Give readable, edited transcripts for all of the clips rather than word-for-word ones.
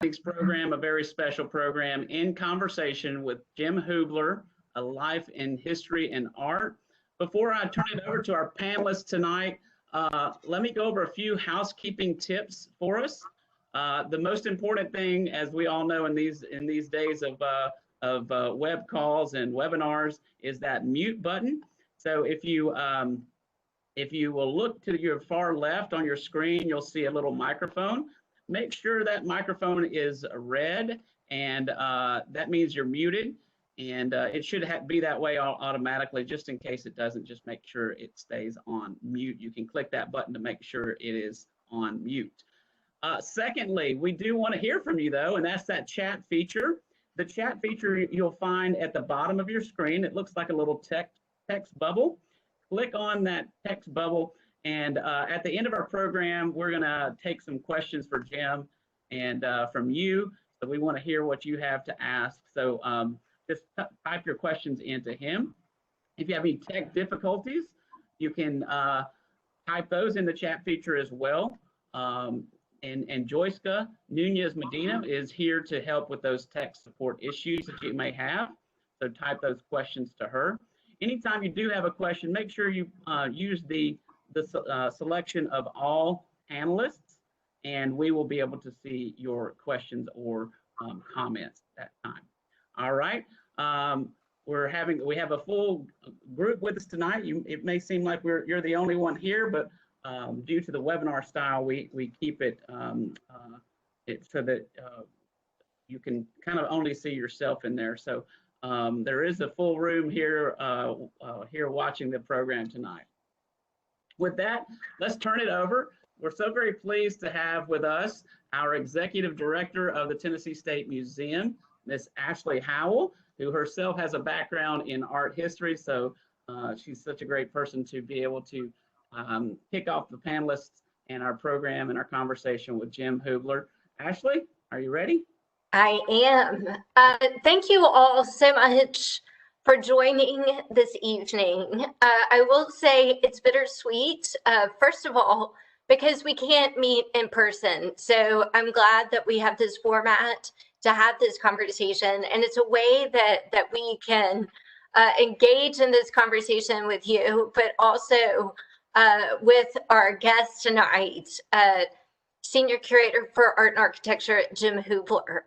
week's program, a very special program, In Conversation with Jim Hoobler, A Life in History and Art. Before I turn it over to our panelists tonight, let me go over a few housekeeping tips for us. The most important thing, as we all know in these days of web calls and webinars, is that mute button. So if you will look to your far left on your screen, you'll see a little microphone. Make sure that microphone is red, and that means you're muted. And it should be that way automatically. Just in case it doesn't, just make sure it stays on mute. You can click that button to make sure it is on mute. Secondly, we do want to hear from you, though, and that's that chat feature. The chat feature you'll find at the bottom of your screen. It looks like a little text bubble. Click on that text bubble, and at the end of our program, we're going to take some questions for Jim and from you. So we want to hear what you have to ask. So just type your questions into him. If you have any tech difficulties, you can type those in the chat feature as well. And Joyska Nunez Medina is here to help with those tech support issues that you may have. So type those questions to her. Anytime you do have a question, make sure you use the selection of all panelists, and we will be able to see your questions or comments at that time. All right. We have a full group with us tonight. It may seem like you're the only one here, but due to the webinar style, we keep it so that you can kind of only see yourself in there. So there is a full room here here watching the program tonight. With that, let's turn it over. We're so very pleased to have with us our Executive Director of the Tennessee State Museum, Miss Ashley Howell, who herself has a background in art history. So she's such a great person to be able to kick off the panelists and our program and our conversation with Jim Hoobler. Ashley, are you ready? I am. Thank you all so much for joining this evening. I will say it's bittersweet, first of all, because we can't meet in person. So I'm glad that we have this format to have this conversation. And it's a way that we can engage in this conversation with you, but also with our guest tonight, Senior Curator for Art and Architecture, Jim Hoobler.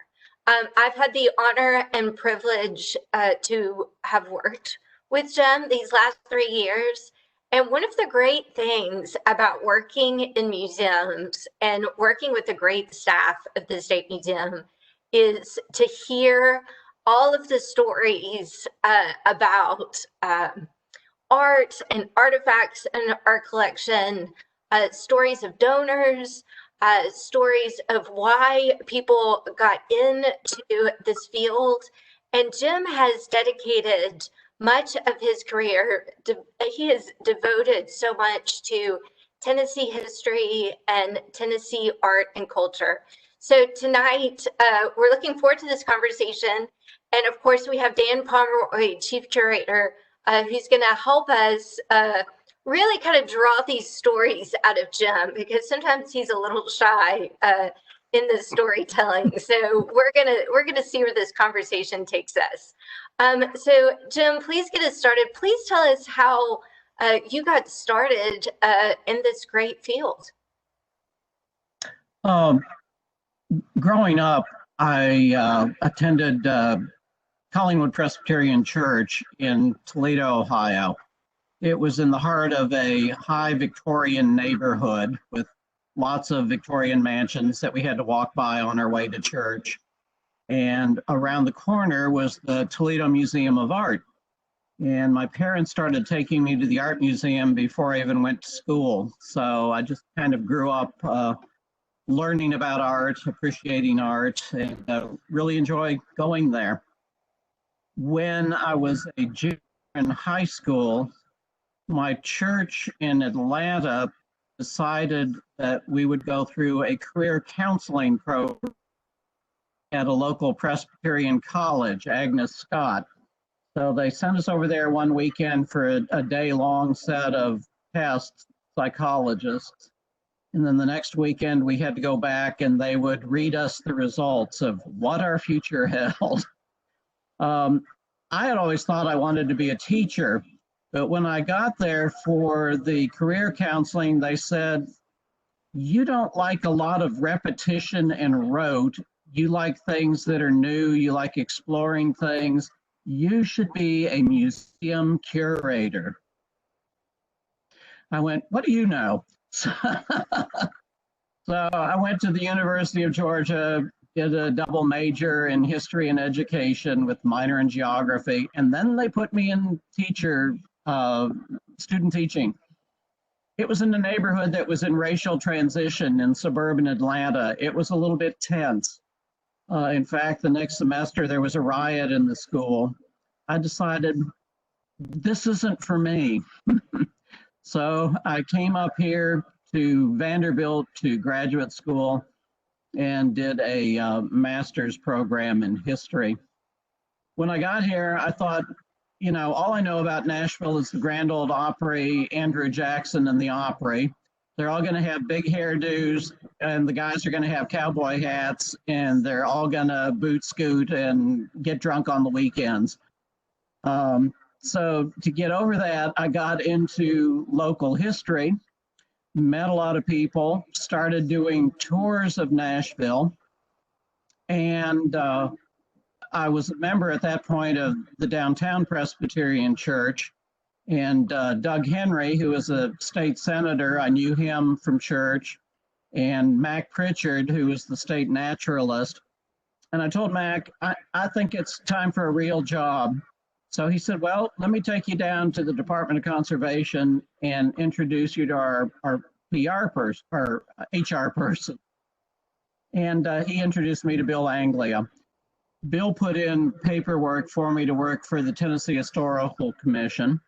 I've had the honor and privilege to have worked with Jim these last 3 years. And one of the great things about working in museums and working with the great staff of the State Museum is to hear all of the stories about art and artifacts in our collection, stories of donors, stories of why people got into this field. And Jim has dedicated much of his career, he has devoted so much to Tennessee history and Tennessee art and culture. So tonight, we're looking forward to this conversation. And of course, we have Dan Pomeroy, Chief Curator, who's going to help us really kind of draw these stories out of Jim, because sometimes he's a little shy in the storytelling. So we're gonna see where this conversation takes us. So Jim, please get us started. Please tell us how you got started in this great field. Growing up, I attended Collingwood Presbyterian Church in Toledo, Ohio. It was in the heart of a high Victorian neighborhood with lots of Victorian mansions that we had to walk by on our way to church. And around the corner was the Toledo Museum of Art. And my parents started taking me to the art museum before I even went to school. So I just kind of grew up learning about art, appreciating art, and really enjoyed going there. When I was a junior in high school, my church in Atlanta decided that we would go through a career counseling program at a local Presbyterian college, Agnes Scott. So they sent us over there one weekend for a day-long set of tests, psychologists. And then the next weekend we had to go back and they would read us the results of what our future held. I had always thought I wanted to be a teacher, but when I got there for the career counseling, they said, you don't like a lot of repetition and rote. You like things that are new. You like exploring things. You should be a museum curator. I went, what do you know? So I went to the University of Georgia, did a double major in history and education with minor in geography, and then they put me in student teaching. It was in a neighborhood that was in racial transition in suburban Atlanta. It was a little bit tense. In fact, the next semester there was a riot in the school. I decided this isn't for me. So I came up here to Vanderbilt to graduate school and did a master's program in history. When I got here, I thought, you know, all I know about Nashville is the Grand Ole Opry, Andrew Jackson and the Opry. They're all going to have big hairdos, and the guys are going to have cowboy hats, and they're all going to boot scoot and get drunk on the weekends. So to get over that, I got into local history, met a lot of people, started doing tours of Nashville, and I was a member at that point of the Downtown Presbyterian Church, and Doug Henry, who was a state senator, I knew him from church, and Mac Pritchard, who was the state naturalist. And I told Mac, I think it's time for a real job. So he said, well, let me take you down to the Department of Conservation and introduce you to our PR person, or HR person. And he introduced me to Bill Anglia. Bill put in paperwork for me to work for the Tennessee Historical Commission.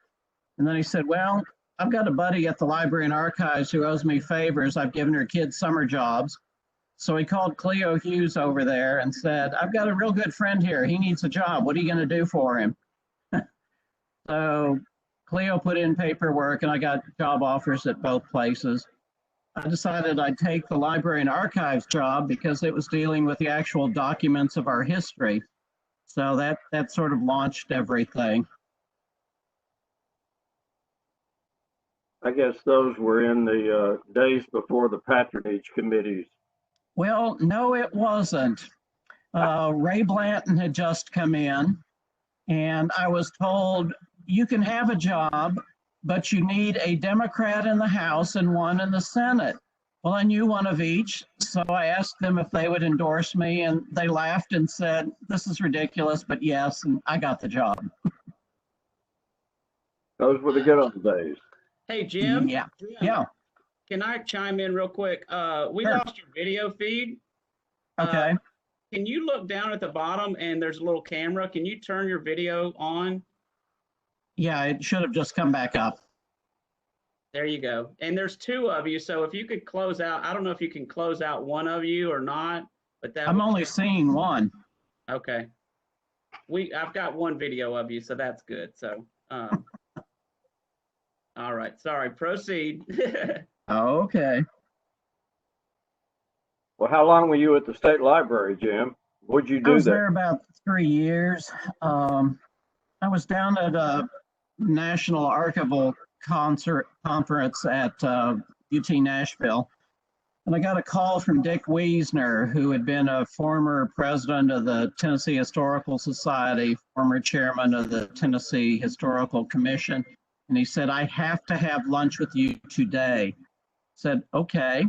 And then he said, well, I've got a buddy at the Library and Archives who owes me favors. I've given her kids summer jobs. So he called Cleo Hughes over there and said, I've got a real good friend here. He needs a job. What are you going to do for him? So Cleo put in paperwork and I got job offers at both places. I decided I'd take the Library and Archives job because it was dealing with the actual documents of our history. So that sort of launched everything. I guess those were in the days before the patronage committees. Well, no, it wasn't. Ray Blanton had just come in, and I was told, you can have a job, but you need a Democrat in the House and one in the Senate. Well, I knew one of each, so I asked them if they would endorse me, and they laughed and said, this is ridiculous, but yes, and I got the job. Those were the good old days. Hey, Jim. Yeah. Jim, Yeah. Can I chime in real quick? We Sure. lost your video feed. Okay. Can you look down at the bottom and there's a little camera? Can you turn your video on? Yeah, it should have just come back up. There you go. And there's two of you. So if you could close out, I don't know if you can close out one of you or not, but that I'm only seeing one. okay. I've got one video of you, so that's good. So all right. Sorry, proceed. Okay. Well, how long were you at the state library, Jim? What'd you I do was there? there about 3 years. I was down at a National Archival Conference at UT Nashville, and I got a call from Dick Wiesner, who had been a former president of the Tennessee Historical Society, former chairman of the Tennessee Historical Commission, and he said, I have to have lunch with you today. I said, okay.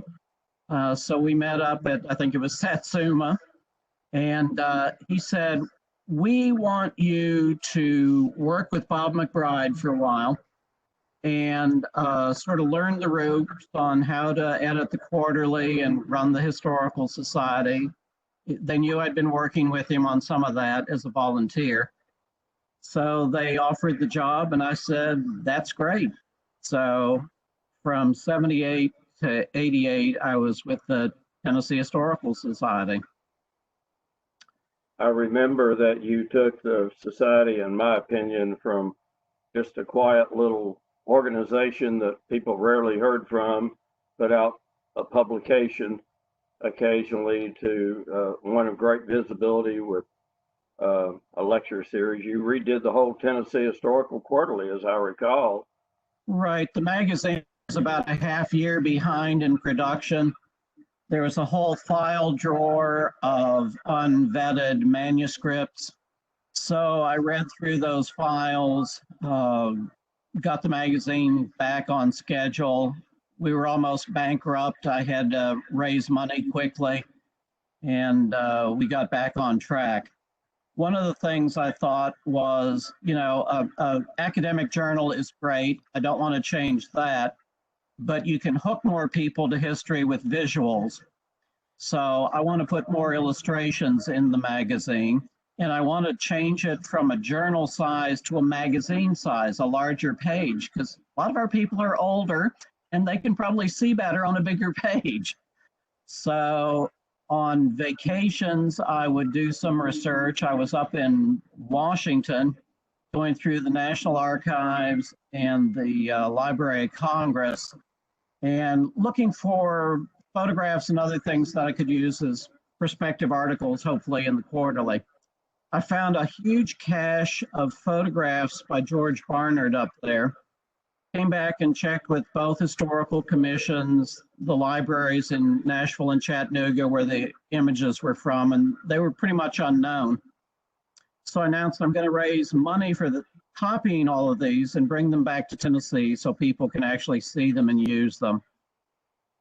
So we met up at, I think it was Satsuma, and he said, we want you to work with Bob McBride for a while and sort of learn the ropes on how to edit the quarterly and run the Historical Society. They knew I'd been working with him on some of that as a volunteer. So they offered the job and I said, that's great. So from 78 to 88, I was with the Tennessee Historical Society. I remember that you took the society, in my opinion, from just a quiet little organization that people rarely heard from, but out a publication occasionally to one of great visibility with a lecture series. You redid the whole Tennessee Historical Quarterly, as I recall. Right. The magazine is about a half year behind in production. There was a whole file drawer of unvetted manuscripts. So I read through those files, got the magazine back on schedule. We were almost bankrupt. I had to raise money quickly, and we got back on track. One of the things I thought was, you know, a academic journal is great. I don't want to change that, but you can hook more people to history with visuals. So I want to put more illustrations in the magazine, and I want to change it from a journal size to a magazine size, a larger page, because a lot of our people are older and they can probably see better on a bigger page. So on vacations, I would do some research. I was up in Washington going through the National Archives and the Library of Congress and looking for photographs and other things that I could use as perspective articles, hopefully in the quarterly. I found a huge cache of photographs by George Barnard up there. Came back and checked with both historical commissions, the libraries in Nashville and Chattanooga where the images were from, and they were pretty much unknown. So I announced I'm going to raise money for the copying all of these and bring them back to Tennessee so people can actually see them and use them.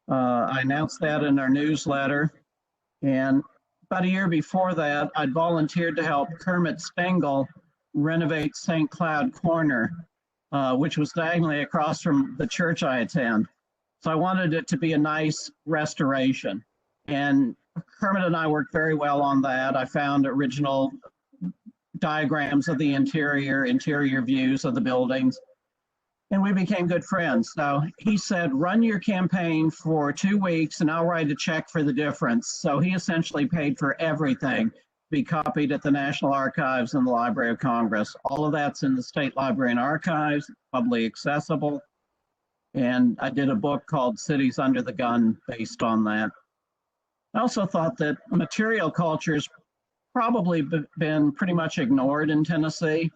I announced that in our newsletter, and about a year before that, I'd volunteered to help Kermit Stengel renovate St. Cloud Corner, which was diagonally across from the church I attend. So I wanted it to be a nice restoration. And Kermit and I worked very well on that. I found original diagrams of the interior views of the buildings, and we became good friends. So he said, run your campaign for 2 weeks and I'll write a check for the difference. So he essentially paid for everything to be copied at the National Archives and the Library of Congress. All of that's in the State Library and Archives, publicly accessible. And I did a book called Cities Under the Gun based on that. I also thought that material culture's probably been pretty much ignored in Tennessee.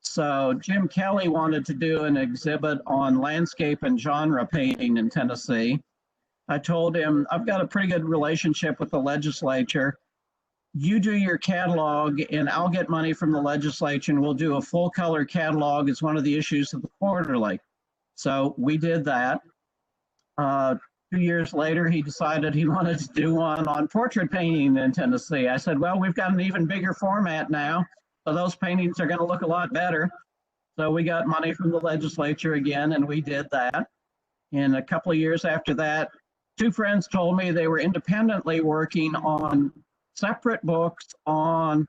So Jim Kelly wanted to do an exhibit on landscape and genre painting in Tennessee. I told him, I've got a pretty good relationship with the legislature. You do your catalog and I'll get money from the legislature and we'll do a full color catalog as one of the issues of the quarterly. So we did that. 2 years later, he decided he wanted to do one on portrait painting in Tennessee. I said, well, we've got an even bigger format now, so those paintings are going to look a lot better. So we got money from the legislature again, and we did that. And a couple of years after that, 2 friends told me they were independently working on separate books on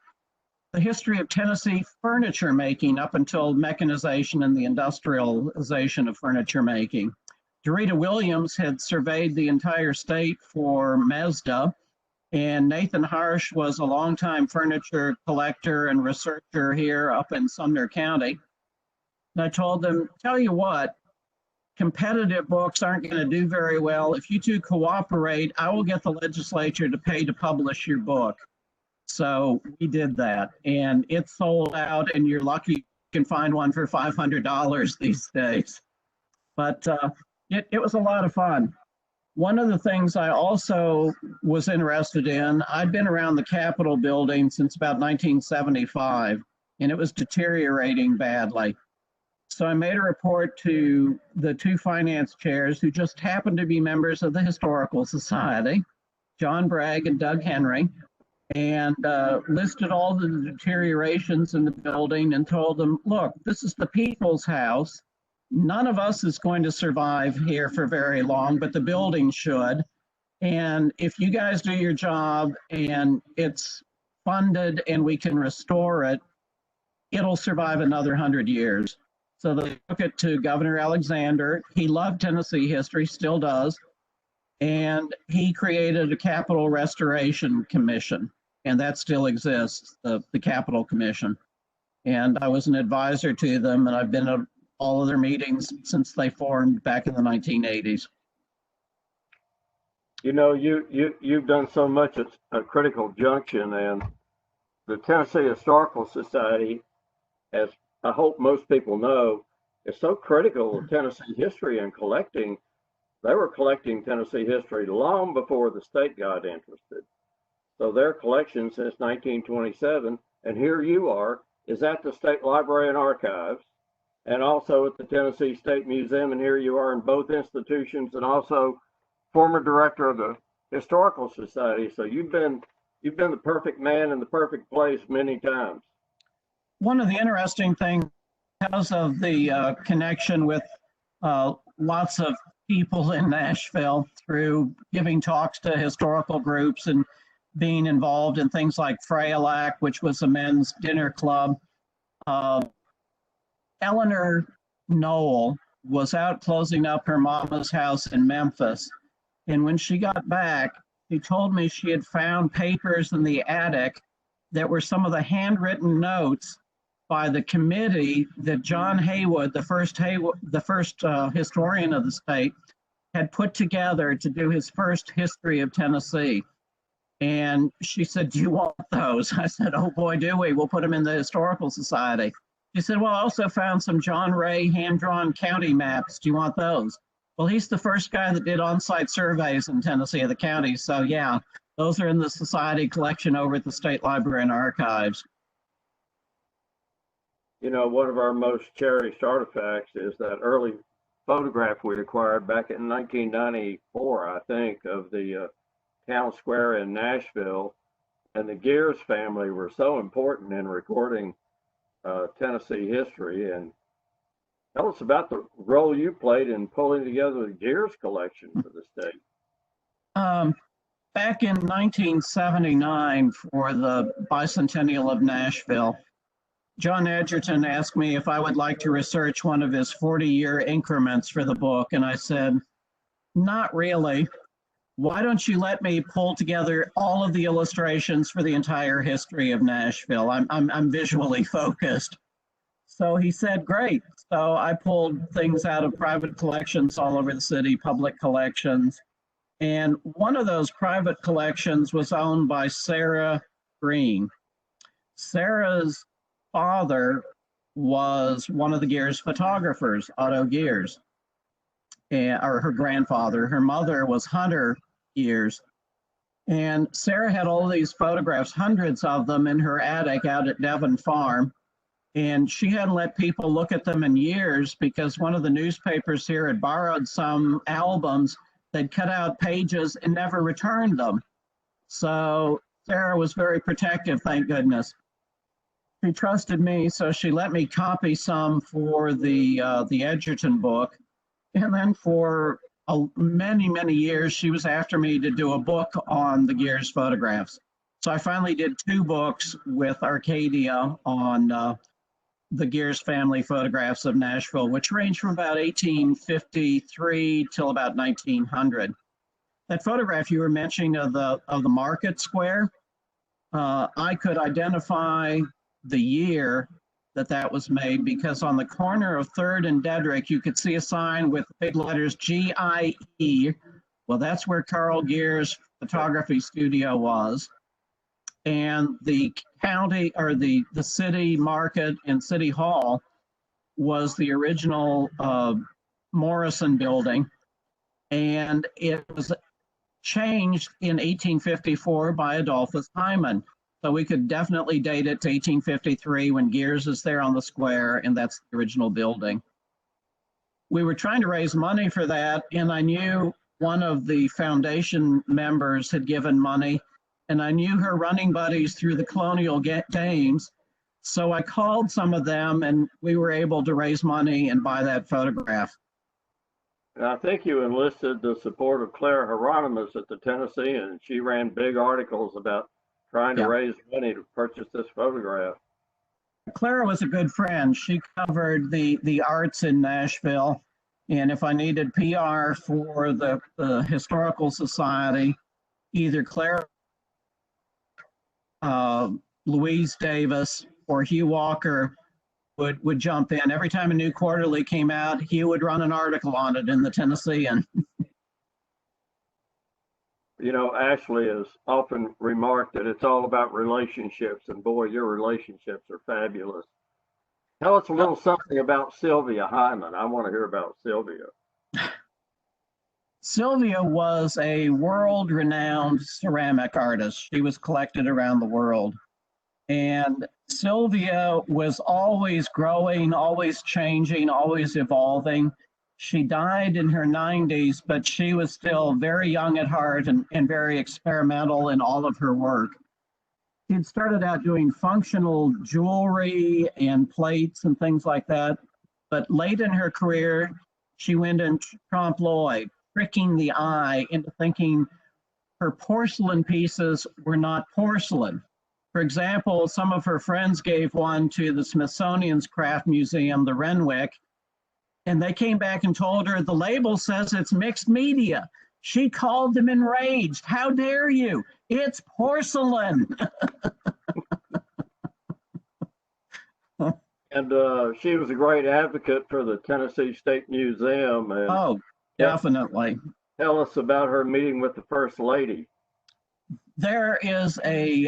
the history of Tennessee furniture making up until mechanization and the industrialization of furniture making. Dorita Williams had surveyed the entire state for Mazda, and Nathan Harsh was a longtime furniture collector and researcher here up in Sumner County. And I told them, tell you what, competitive books aren't going to do very well. If you two cooperate, I will get the legislature to pay to publish your book. So we did that, and it sold out, and you're lucky you can find one for $500 these days. But it was a lot of fun. One of the things I also was interested in, I'd been around the Capitol building since about 1975, and it was deteriorating badly. So I made a report to the 2 finance chairs who just happened to be members of the Historical Society, John Bragg and Doug Henry, and listed all the deteriorations in the building and told them, look, this is the people's house. None of us is going to survive here for very long, but the building should. And if you guys do your job and it's funded and we can restore it, it'll survive another 100 years. So they took it to Governor Alexander. He loved Tennessee history, still does. And he created a Capitol Restoration Commission, and that still exists, the Capitol Commission. And I was an advisor to them, and I've been at all of their meetings since they formed back in the 1980s. You know, you've done so much at a critical junction, and the Tennessee Historical Society, as I hope most people know, is so critical of Tennessee history and collecting. They were collecting Tennessee history long before the state got interested. So their collection since 1927, and here you are, is at the State Library and Archives, and also at the Tennessee State Museum, and here you are in both institutions, and also former director of the Historical Society. So you've been the perfect man in the perfect place many times. One of the interesting things, because of the connection with lots of people in Nashville through giving talks to historical groups and being involved in things like Freyalak, which was a men's dinner club. Eleanor Noel was out closing up her mama's house in Memphis. And when she got back, she told me she had found papers in the attic that were some of the handwritten notes by the committee that John Haywood, the first historian of the state, had put together to do his first history of Tennessee. And she said, "Do you want those?" I said, "Oh boy, do we. We'll put them in the Historical Society." She said, "Well, I also found some John Ray hand-drawn county maps. Do you want those?" Well, he's the first guy that did on-site surveys in Tennessee of the counties. So yeah, those are in the society collection over at the State Library and Archives. You know, one of our most cherished artifacts is that early photograph we acquired back in 1994, I think, of the town square in Nashville. And the Gears family were so important in recording Tennessee history. And tell us about the role you played in pulling together the Gears collection for the state. Back in 1979, for the bicentennial of Nashville, John Edgerton asked me if I would like to research one of his 40-year increments for the book. And I said, "Not really. Why don't you let me pull together all of the illustrations for the entire history of Nashville? I'm visually focused." So he said, "Great." So I pulled things out of private collections all over the city, public collections. And one of those private collections was owned by Sarah Green. Sarah's father was one of the Gears photographers, Otto Gears, or her grandfather. Her mother was Hunter Gears. And Sarah had all these photographs, hundreds of them, in her attic out at Devon Farm. And she hadn't let people look at them in years because one of the newspapers here had borrowed some albums. They'd cut out pages and never returned them. So Sarah was very protective, thank goodness. She trusted me, so she let me copy some for the Edgerton book. And then for many, many years, she was after me to do a book on the Gears photographs. So I finally did 2 books with Arcadia on the Gears family photographs of Nashville, which range from about 1853 till about 1900. That photograph you were mentioning of the market square, I could identify the year that was made because on the corner of 3rd and Dedrick, you could see a sign with big letters GIE. Well, that's where Carl Gears photography studio was. And the county, or the city market and city hall, was the original Morrison building. And it was changed in 1854 by Adolphus Hyman. So we could definitely date it to 1853 when Gears is there on the square, and that's the original building. We were trying to raise money for that, and I knew one of the foundation members had given money, and I knew her running buddies through the Colonial Games. So I called some of them, and we were able to raise money and buy that photograph. And I think you enlisted the support of Clara Hieronymus at the Tennessean. She ran big articles about trying to raise money to purchase this photograph. Clara was a good friend. She covered the arts in Nashville. And if I needed PR for the Historical Society, either Clara, Louise Davis, or Hugh Walker would jump in. Every time a new quarterly came out, Hugh would run an article on it in the Tennessean. You know, Ashley has often remarked that it's all about relationships, and boy, your relationships are fabulous. Tell us a little something about Sylvia Hyman. I want to hear about Sylvia. Sylvia was a world-renowned ceramic artist. She was collected around the world. And Sylvia was always growing, always changing, always evolving. She died in her 90s, but she was still very young at heart and very experimental in all of her work. She'd started out doing functional jewelry and plates and things like that. But late in her career, she went in trompe l'oeil, tricking the eye into thinking her porcelain pieces were not porcelain. For example, some of her friends gave one to the Smithsonian's Craft Museum, the Renwick, and they came back and told her the label says it's mixed media. She called them enraged. How dare you? It's porcelain. And she was a great advocate for the Tennessee State Museum. And Oh, definitely. tell us about her meeting with the First Lady. There is a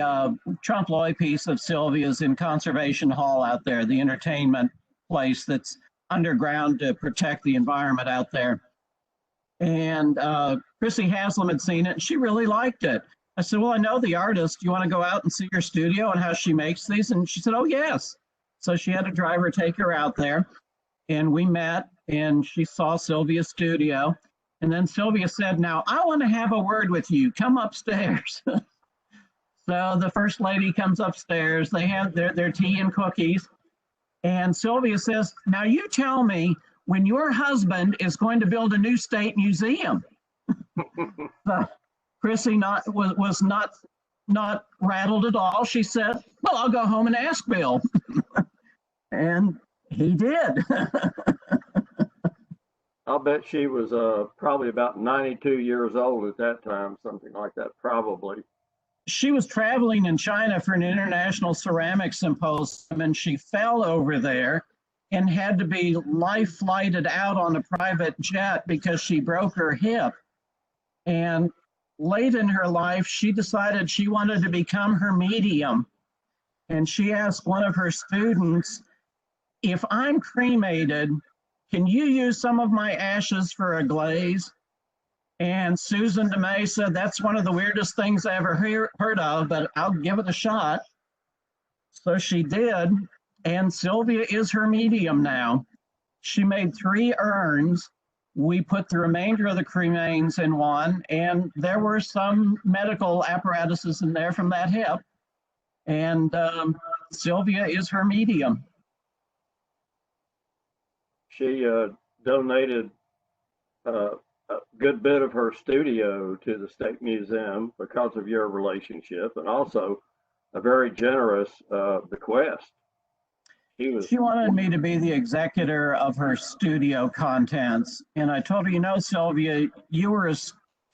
trompe l'oeil piece of Sylvia's in Conservation Hall out there, the entertainment place that's underground to protect the environment out there. And Chrissy Haslam had seen it, and she really liked it. I said, well, I know the artist. Do you want to go out and see her studio and how she makes these? And she said, oh, yes. So she had a driver take her out there, and we met, and she saw Sylvia's studio. And then Sylvia said, now, I want to have a word with you. Come upstairs. So the First Lady comes upstairs. They have their tea and cookies. And Sylvia says, now you tell me when your husband is going to build a new state museum. Chrissy was not rattled at all. She said, well, I'll go home and ask Bill. And he did. I'll bet she was probably about 92 years old at that time, something like that, probably. She was traveling in China for an international ceramic symposium, and she fell over there and had to be life flighted out on a private jet because she broke her hip. And late in her life, she decided she wanted to become her medium. And she asked one of her students, if I'm cremated, can you use some of my ashes for a glaze? And Susan DeMay said, that's one of the weirdest things I ever heard of, but I'll give it a shot. So she did, and Sylvia is her medium now. She made 3 urns. We put the remainder of the cremains in one, and there were some medical apparatuses in there from that hip. And Sylvia is her medium. She donated a good bit of her studio to the State Museum because of your relationship, and also a very generous bequest. She wanted me to be the executor of her studio contents. And I told her, you know, Sylvia, you were a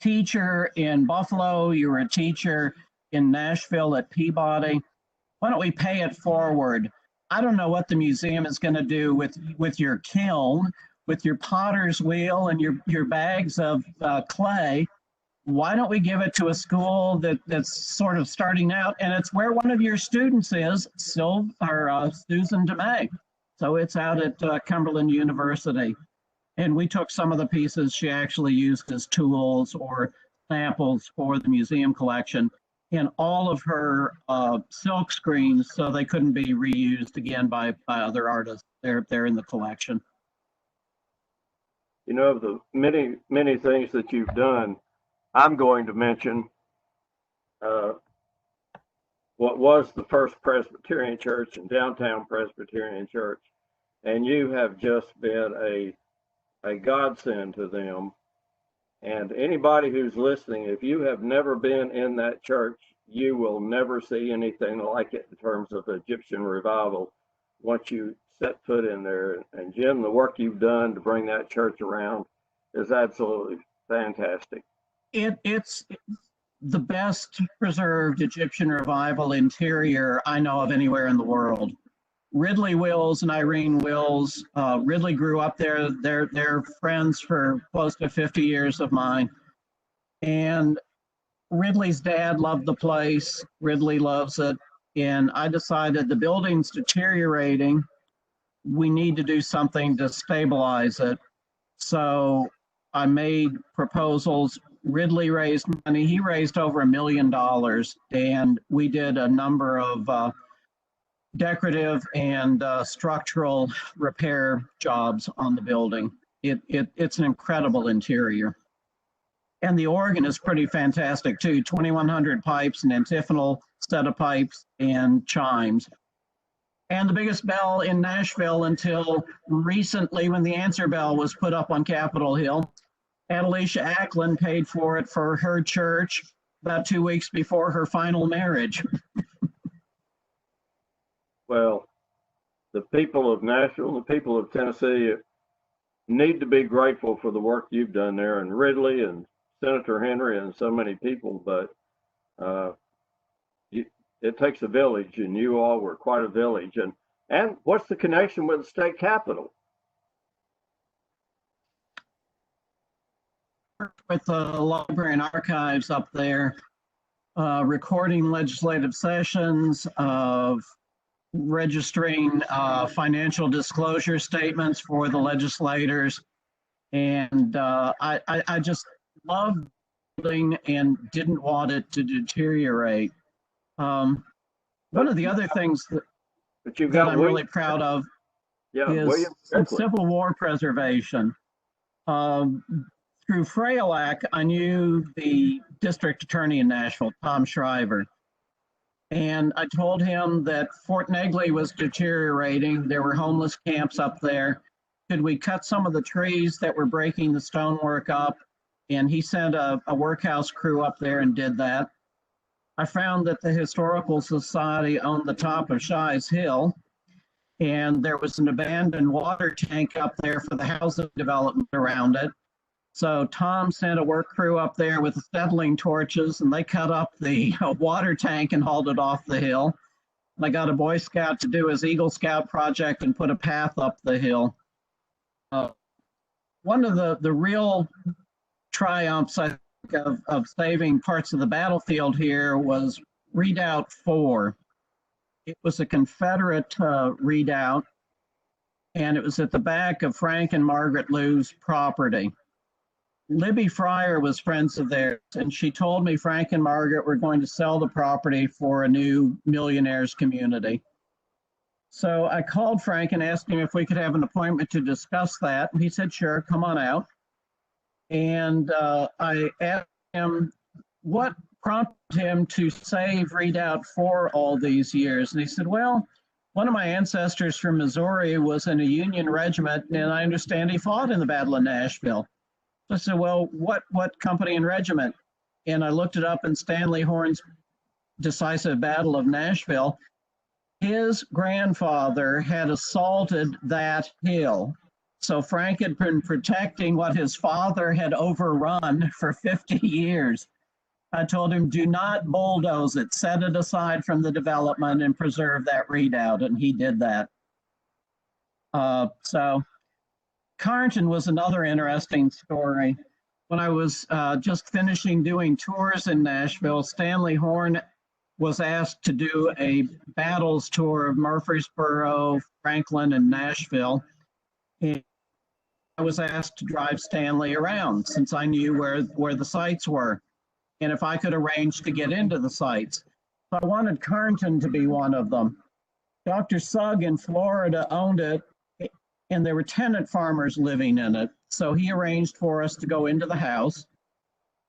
teacher in Buffalo, you were a teacher in Nashville at Peabody. Why don't we pay it forward? I don't know what the museum is going to do with your kiln, with your potter's wheel and your bags of clay. Why don't we give it to a school that's sort of starting out, and it's where one of your students is, Susan DeMay. So it's out at Cumberland University. And we took some of the pieces she actually used as tools or samples for the museum collection in all of her silk screens, so they couldn't be reused again by other artists. They're in the collection. You know, of the many, many things that you've done, I'm going to mention what was the First Presbyterian Church in downtown Presbyterian Church, and you have just been a godsend to them. And anybody who's listening, if you have never been in that church, you will never see anything like it in terms of Egyptian revival once you set foot in there. And Jim, the work you've done to bring that church around is absolutely fantastic. It's the best preserved Egyptian revival interior I know of anywhere in the world. Ridley Wills and Irene Wills, Ridley grew up there. They're friends for close to 50 years of mine. And Ridley's dad loved the place. Ridley loves it. And I decided the building's deteriorating. We need to do something to stabilize it. So I made proposals. Ridley raised money. He raised over $1 million. And we did a number of decorative and structural repair jobs on the building. It's an incredible interior. And the organ is pretty fantastic too. 2,100 pipes, an antiphonal set of pipes and chimes. And the biggest bell in Nashville until recently when the answer bell was put up on Capitol Hill. Adelicia Ackland paid for it for her church about 2 weeks before her final marriage. Well, the people of Nashville and the people of Tennessee need to be grateful for the work you've done there, and Ridley and Senator Henry and so many people, but it takes a village, and you all were quite a village. And what's the connection with the state capitol? With the library and archives up there, recording legislative sessions, of registering financial disclosure statements for the legislators. And I just loved building and didn't want it to deteriorate. One of the other things that I'm really proud of is Civil War preservation. Through Frailac, I knew the district attorney in Nashville, Tom Shriver. And I told him that Fort Negley was deteriorating. There were homeless camps up there. Could we cut some of the trees that were breaking the stonework up? And he sent a workhouse crew up there and did that. I found that the Historical Society owned the top of Shies Hill, and there was an abandoned water tank up there for the housing development around it. So Tom sent a work crew up there with acetylene torches, and they cut up the water tank and hauled it off the hill. And I got a Boy Scout to do his Eagle Scout project and put a path up the hill. One of the real triumphs, I think, of saving parts of the battlefield here was Redoubt 4. It was a Confederate redoubt, and it was at the back of Frank and Margaret Lou's property. Libby Fryer was friends of theirs, and she told me Frank and Margaret were going to sell the property for a new millionaires community. So I called Frank and asked him if we could have an appointment to discuss that. And he said, sure, come on out. And I asked him what prompted him to save Redoubt for all these years. And he said, well, one of my ancestors from Missouri was in a Union regiment, and I understand he fought in the Battle of Nashville. So I said, well, what company and regiment? And I looked it up in Stanley Horne's decisive Battle of Nashville. His grandfather had assaulted that hill. So Frank had been protecting what his father had overrun for 50 years. I told him, do not bulldoze it, set it aside from the development and preserve that redoubt, and he did that. So Carnton was another interesting story. When I was just finishing doing tours in Nashville, Stanley Horne was asked to do a battles tour of Murfreesboro, Franklin, and Nashville. And I was asked to drive Stanley around since I knew where the sites were and if I could arrange to get into the sites. So I wanted Carnton to be one of them. Dr. Sugg in Florida owned it, and there were tenant farmers living in it. So he arranged for us to go into the house.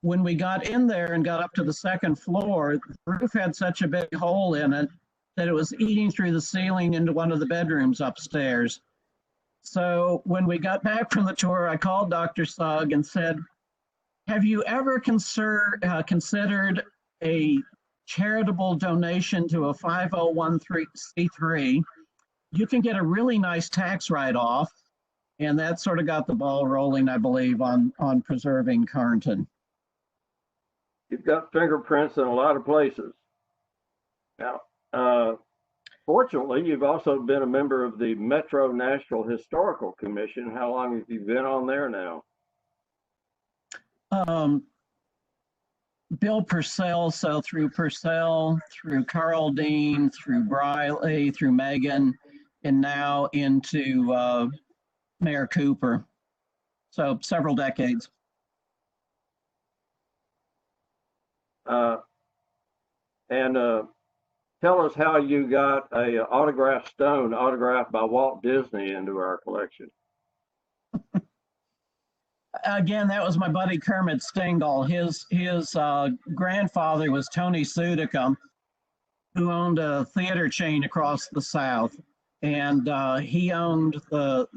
When we got in there and got up to the second floor, the roof had such a big hole in it that it was eating through the ceiling into one of the bedrooms upstairs. So when we got back from the tour, I called Dr. Sugg and said, have you ever considered a charitable donation to a 501c3? You can get a really nice tax write-off. And that sort of got the ball rolling, I believe, on preserving Carnton. You've got fingerprints in a lot of places. Now, fortunately, you've also been a member of the Metro Nashville Historical Commission. How long have you been on there now? About 4 years. Bill Purcell, so through Purcell, through Carl Dean, through Briley, through Megan, and now into Mayor Cooper. So several decades. Tell us how you got a autographed stone autographed by Walt Disney into our collection. Again, that was my buddy Kermit Stingle. His grandfather was Tony Sudica, who owned a theater chain across the South. And he owned the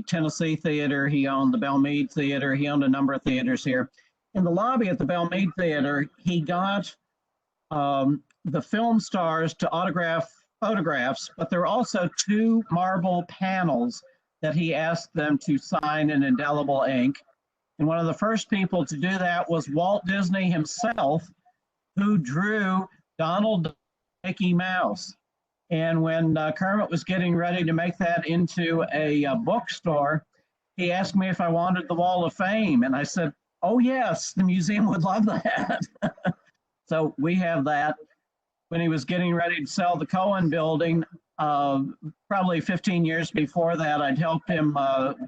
Tennessee Theater. He owned the Belmead Theater. He owned a number of theaters here. In the lobby at the Belmead Theater, he got the film stars to autograph photographs, but there were also 2 marble panels that he asked them to sign in indelible ink. And one of the first people to do that was Walt Disney himself, who drew Donald Mickey Mouse. And when Kermit was getting ready to make that into a bookstore, he asked me if I wanted the Wall of Fame. And I said, oh, yes, the museum would love that. So we have that. When he was getting ready to sell the Cohen building, probably 15 years before that, I'd helped him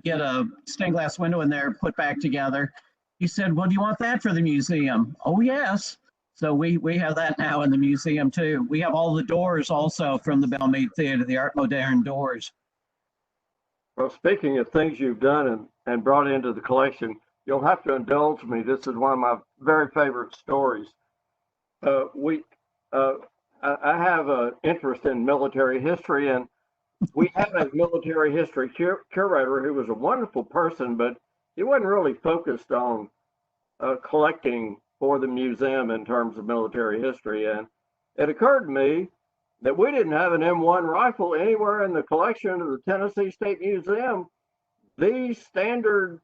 get a stained glass window in there put back together. He said, well, do you want that for the museum? Oh, yes. So we have that now in the museum, too. We have all the doors also from the Belmead Theater, the Art Moderne doors. Well, speaking of things you've done and brought into the collection, you'll have to indulge me. This is one of my very favorite stories. I have an interest in military history, and we had a military history curator who was a wonderful person, but he wasn't really focused on collecting for the museum in terms of military history. And it occurred to me that we didn't have an M1 rifle anywhere in the collection of the Tennessee State Museum. The standard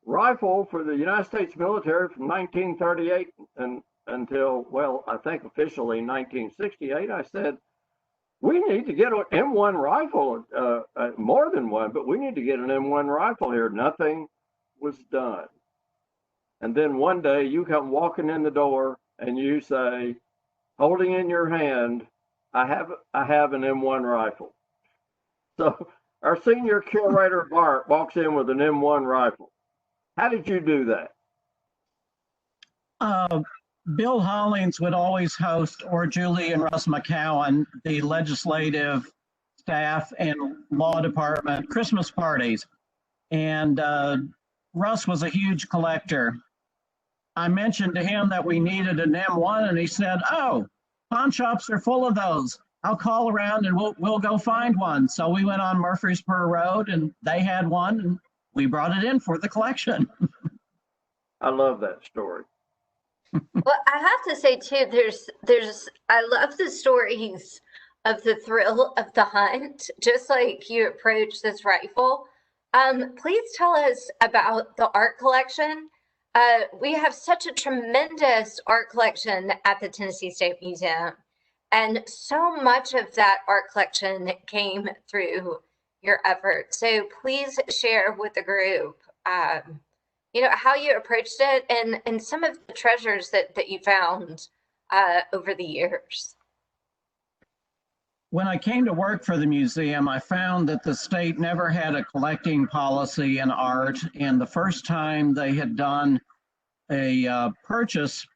rifle for the United States military from 1938 and until, well, I think officially 1968, I said, we need to get an M1 rifle, more than one, but we need to get an M1 rifle here. Nothing was done. And then one day you come walking in the door and you say, holding in your hand, I have an M1 rifle. So our senior curator, Bart, walks in with an M1 rifle. How did you do that? Bill Hollings would always host, or Julie and Russ McCowan, the legislative staff and law department Christmas parties. And Russ was a huge collector. I mentioned to him that we needed an M1, and he said, oh, pawn shops are full of those. I'll call around and we'll go find one. So we went on Murfreesboro Road and they had one and we brought it in for the collection. I love that story. Well, I have to say too, I love the stories of the thrill of the hunt, just like you approach this rifle. Please tell us about the art collection. We have such a tremendous art collection at the Tennessee State Museum, and so much of that art collection came through your efforts. So please share with the group, how you approached it and some of the treasures that you found over the years. When I came to work for the museum, I found that the state never had a collecting policy in art, and the first time they had done a purchase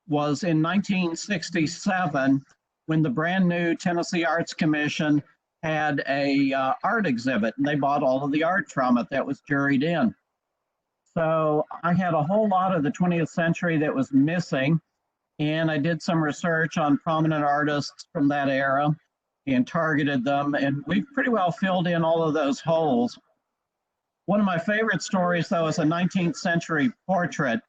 was in 1967, when the brand new Tennessee Arts Commission had a art exhibit, and they bought all of the art from it that was juried in. So I had a whole lot of the 20th century that was missing, and I did some research on prominent artists from that era and targeted them, and we've pretty well filled in all of those holes. One of my favorite stories, though, is a 19th century portrait.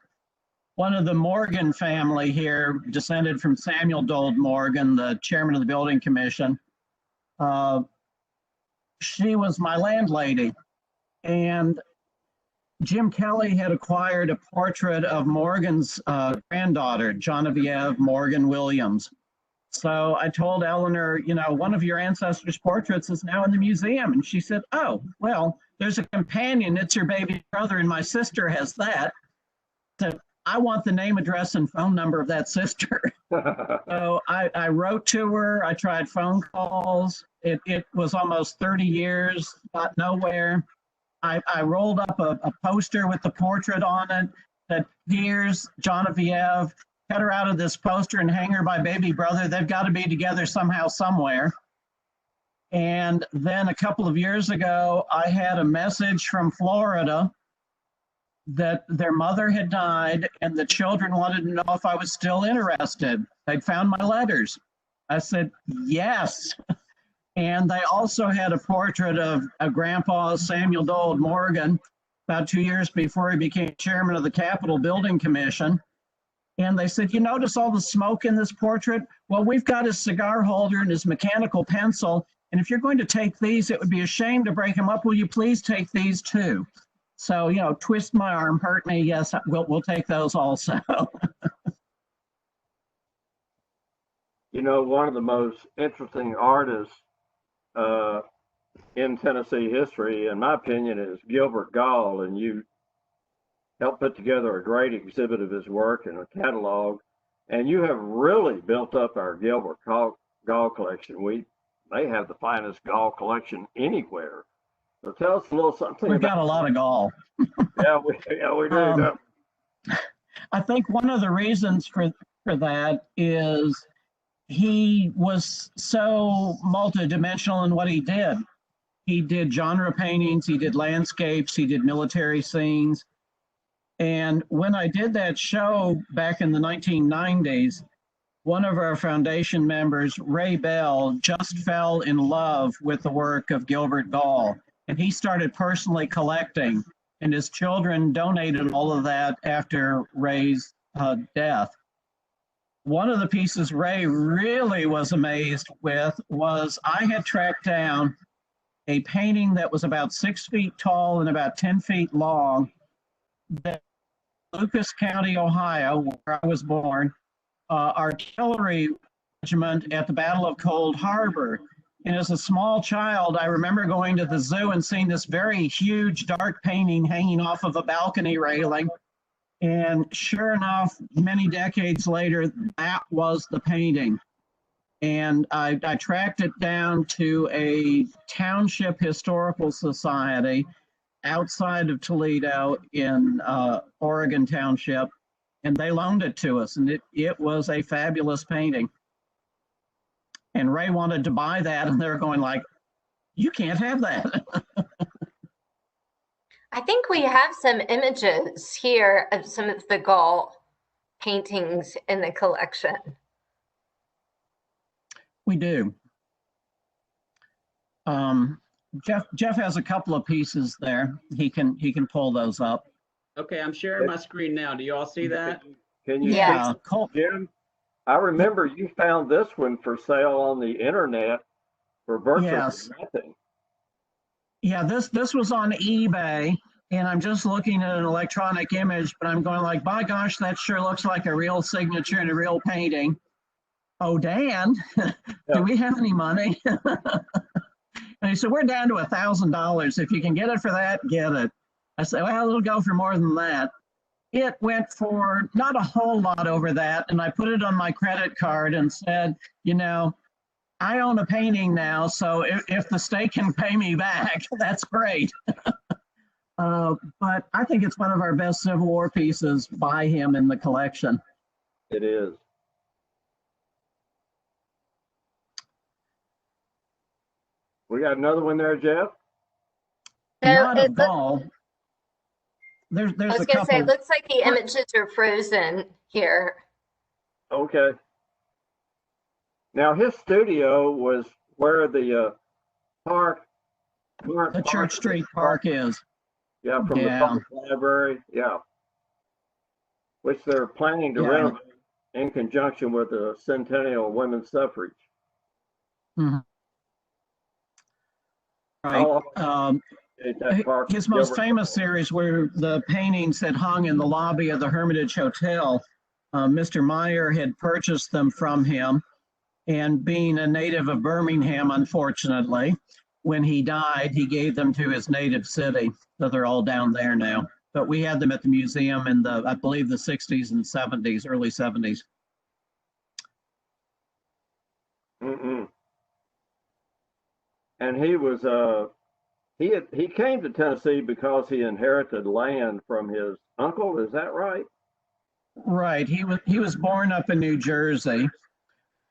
One of the Morgan family here, descended from Samuel Dold Morgan, the chairman of the building commission. She was my landlady, and Jim Kelly had acquired a portrait of Morgan's granddaughter, Genevieve Morgan Williams. So I told Eleanor, one of your ancestors' portraits is now in the museum. And she said, oh, well, there's a companion. It's your baby brother, and my sister has that. So I want the name, address, and phone number of that sister. So I wrote to her. I tried phone calls. It was almost 30 years, got nowhere. I rolled up a poster with the portrait on it that here's Genevieve. Cut her out of this poster and hang her by baby brother. They've got to be together somehow, somewhere. And then a couple of years ago, I had a message from Florida that their mother had died and the children wanted to know if I was still interested. They'd found my letters. I said, yes. And they also had a portrait of a grandpa, Samuel Dold Morgan, about 2 years before he became chairman of the Capitol Building Commission. And they said, you notice all the smoke in this portrait? Well, we've got his cigar holder and his mechanical pencil. And if you're going to take these, it would be a shame to break them up. Will you please take these too? So, you know, twist my arm, hurt me. Yes, we'll take those also. You know, one of the most interesting artists in Tennessee history, in my opinion, is Gilbert Gall, and you helped put together a great exhibit of his work and a catalog, and you have really built up our Gilbert Gall collection. We may have the finest Gall collection anywhere. So tell us a little something. We've got a lot of Gall. Yeah, we do. I think one of the reasons for that is he was so multidimensional in what he did. He did genre paintings, he did landscapes, he did military scenes. And when I did that show back in the 1990s, one of our foundation members, Ray Bell, just fell in love with the work of Gilbert Gall. And he started personally collecting, and his children donated all of that after Ray's death. One of the pieces Ray really was amazed with was I had tracked down a painting that was about 6 feet tall and about 10 feet long that Lucas County, Ohio, where I was born, artillery regiment at the Battle of Cold Harbor. And as a small child, I remember going to the zoo and seeing this very huge dark painting hanging off of a balcony railing. And sure enough, many decades later, that was the painting. And I tracked it down to a township historical society outside of Toledo in Oregon Township, and they loaned it to us, and it was a fabulous painting. And Ray wanted to buy that, and they were going like, you can't have that. I think we have some images here of some of the Gall paintings in the collection. We do. Jeff has a couple of pieces there. He can pull those up. Okay, I'm sharing my screen now. Do you all see that? Can you? Yeah. Jim, I remember you found this one for sale on the internet for virtually nothing. Yeah, this was on eBay, and I'm just looking at an electronic image, but I'm going like, by gosh, that sure looks like a real signature and a real painting. Oh, Dan, do we have any money? And he said, we're down to $1,000. If you can get it for that, get it. I said, well, it'll go for more than that. It went for not a whole lot over that, and I put it on my credit card and said, you know, I own a painting now, so if the state can pay me back, that's great. But I think it's one of our best Civil War pieces by him in the collection. It is. We got another one there, Jeff? Not a Gall. There's I was a going to couple. say, it looks like the images are frozen here. Okay. Now his studio was where the park. The Church Street Park is. Yeah, from the public library. Yeah. Which they're planning to renovate in conjunction with the Centennial Women's Suffrage. Mm-hmm. Right. His most famous series were the paintings that hung in the lobby of the Hermitage Hotel. Mr. Meyer had purchased them from him, and being a native of Birmingham, unfortunately, when he died, he gave them to his native city. So they're all down there now. but we had them at the museum in the, I believe, the 60s and 70s, early 70s. Mm-mm. And he was he came to Tennessee because he inherited land from his uncle. Is that right? Right. He was born up in New Jersey,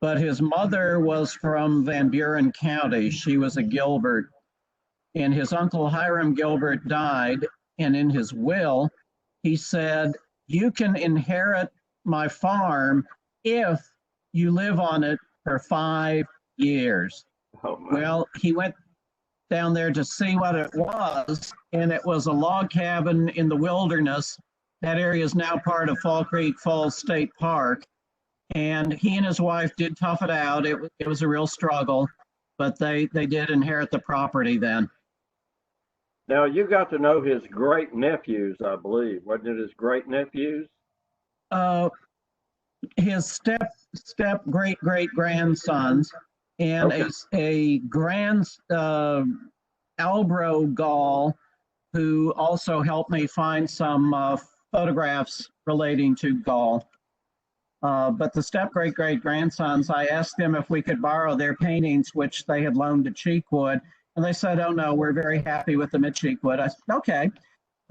but his mother was from Van Buren County. She was a Gilbert, and his uncle Hiram Gilbert died. And in his will, he said, "You can inherit my farm if you live on it for 5 years." Oh my. Well, he went down there to see what it was, and it was a log cabin in the wilderness. That area is now part of Fall Creek Falls State Park. And he and his wife did tough it out. It was a real struggle, but they did inherit the property then. Now you got to know his great nephews, I believe. Wasn't it his great nephews? His step great grandsons, and Okay. a Albro Gall, who also helped me find some photographs relating to Gall. But the step great grandsons, I asked them if we could borrow their paintings, which they had loaned to Cheekwood, and they said, "Oh no, we're very happy with them at Cheekwood." I said, "Okay."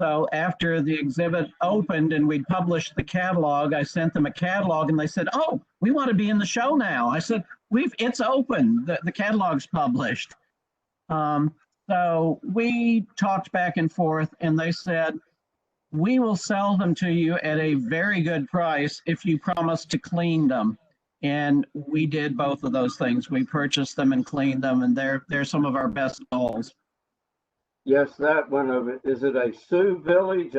So after the exhibit opened and we'd published the catalog, I sent them a catalog, and they said, "Oh, we want to be in the show now." I said, "It's open. The catalog's published." So we talked back and forth, and they said, "We will sell them to you at a very good price if you promise to clean them." And we did both of those things. We purchased them and cleaned them, and they're some of our best dolls. Yes, that one of it. Is it a Sioux village?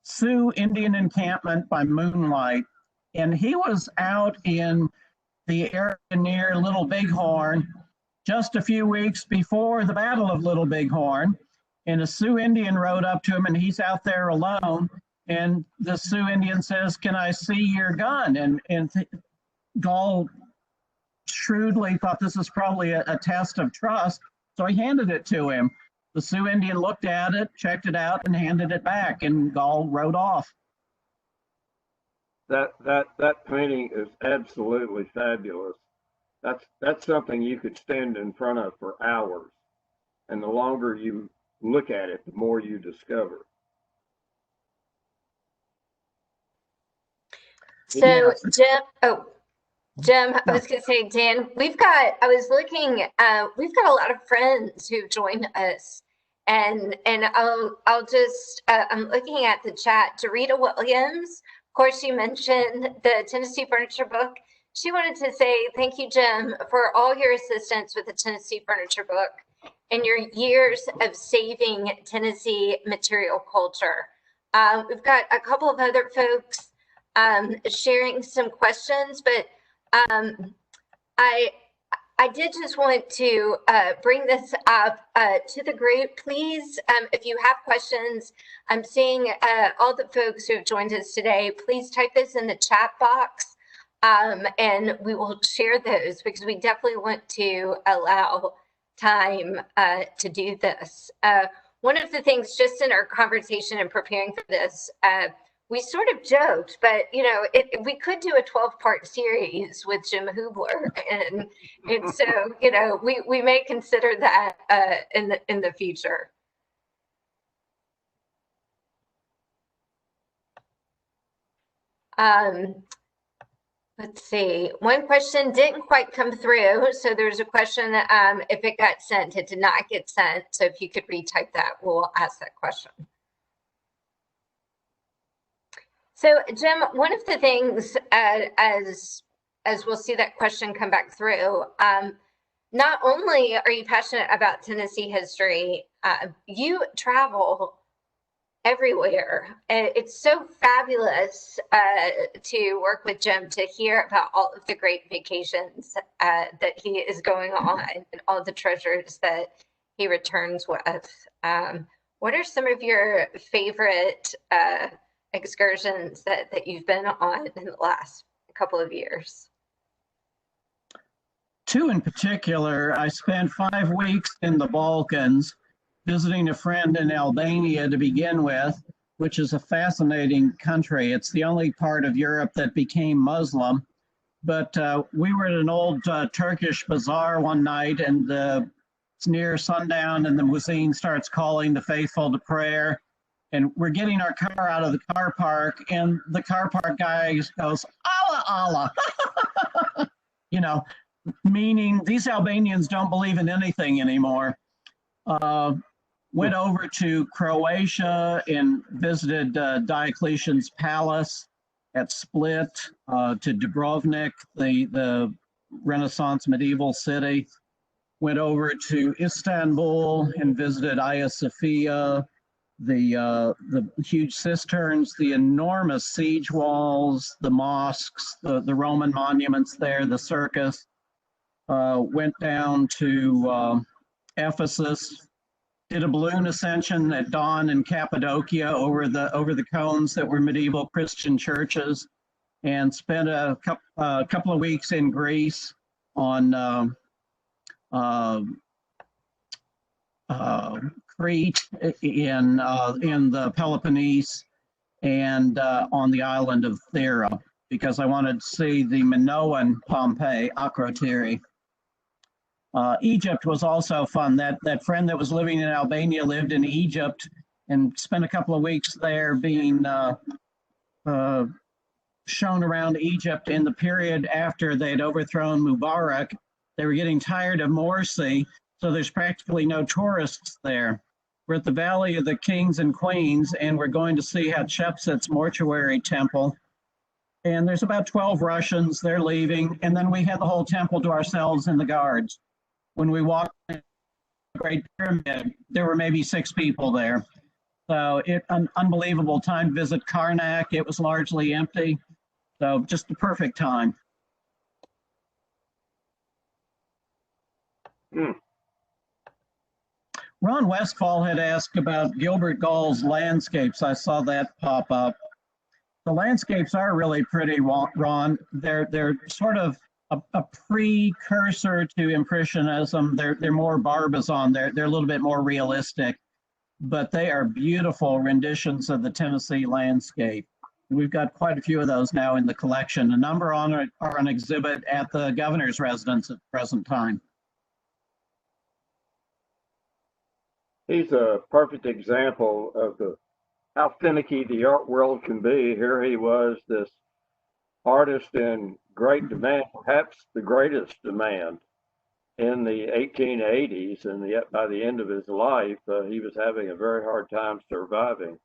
Sioux Indian Encampment by Moonlight. And he was out in the area near Little Bighorn just a few weeks before the Battle of Little Bighorn. And a Sioux Indian rode up to him, and he's out there alone. And the Sioux Indian says, "Can I see your gun?" And Gall shrewdly thought this was probably a test of trust, so he handed it to him. The Sioux Indian looked at it, checked it out, and handed it back, and Gall rode off. That painting is absolutely fabulous. That's something you could stand in front of for hours, and the longer you look at it, the more you discover. So, Jim, I was going to say, Dan, we've got a lot of friends who've joined us, and I'll just, I'm looking at the chat. Dorita Williams, of course, you mentioned the Tennessee Furniture book. She wanted to say, thank you, Jim, for all your assistance with the Tennessee Furniture book and your years of saving Tennessee material culture. We've got a couple of other folks sharing some questions, but I did just want to bring this up to the group. Please, if you have questions, I'm seeing all the folks who have joined us today, please type this in the chat box, and we will share those, because we definitely want to allow time to do this. One of the things just in our conversation and preparing for this, we sort of joked, but we could do a 12-part series with Jim Hoobler, and so we may consider that in the future. Let's see. One question didn't quite come through, so there's a question if it got sent. It did not get sent, so if you could retype that, we'll ask that question. So, Jim, one of the things, as we'll see that question come back through, not only are you passionate about Tennessee history, you travel everywhere. It's so fabulous to work with Jim, to hear about all of the great vacations that he is going on and all the treasures that he returns with. What are some of your favorite excursions that you've been on in the last couple of years? Two in particular. I spent 5 weeks in the Balkans visiting a friend in Albania to begin with. which is a fascinating country. It's the only part of Europe that became Muslim. But we were at an old Turkish bazaar one night, and it's near sundown, and the muezzin starts calling the faithful to prayer. And we're getting our car out of the car park, and the car park guy goes, Allah, Allah. You know, meaning these Albanians don't believe in anything anymore. Went over to Croatia and visited Diocletian's palace at Split, to Dubrovnik, the Renaissance medieval city. Went over to Istanbul and visited Hagia Sophia, the huge cisterns, the enormous siege walls, the mosques, the Roman monuments there, the circus. Went down to Ephesus, did a balloon ascension at dawn in Cappadocia over the cones that were medieval Christian churches, and spent a couple of weeks in Greece on Crete, in the Peloponnese, and on the island of Thera, because I wanted to see the Minoan Pompeii, Akrotiri. Egypt was also fun. That friend that was living in Albania lived in Egypt and spent a couple of weeks there being shown around Egypt in the period after they'd overthrown Mubarak. They were getting tired of Morsi, so there's practically no tourists there. We're at the Valley of the Kings and Queens, and we're going to see Hatshepsut's mortuary temple. And there's about 12 Russians, they're leaving, and then we had the whole temple to ourselves and the guards. When we walked in the Great Pyramid, there were maybe 6 people there. So an unbelievable time to visit Karnak. It was largely empty. So just the perfect time. Ron Westfall had asked about Gilbert Gall's landscapes. I saw that pop up. The landscapes are really pretty, Ron. They're sort of a precursor to Impressionism. They're more Barbizon. They're a little bit more realistic, but they are beautiful renditions of the Tennessee landscape. We've got quite a few of those now in the collection. A number are on exhibit at the governor's residence at the present time. He's a perfect example of how finicky the art world can be. Here he was, this artist in great demand, perhaps the greatest demand in the 1880s, and yet by the end of his life, he was having a very hard time surviving.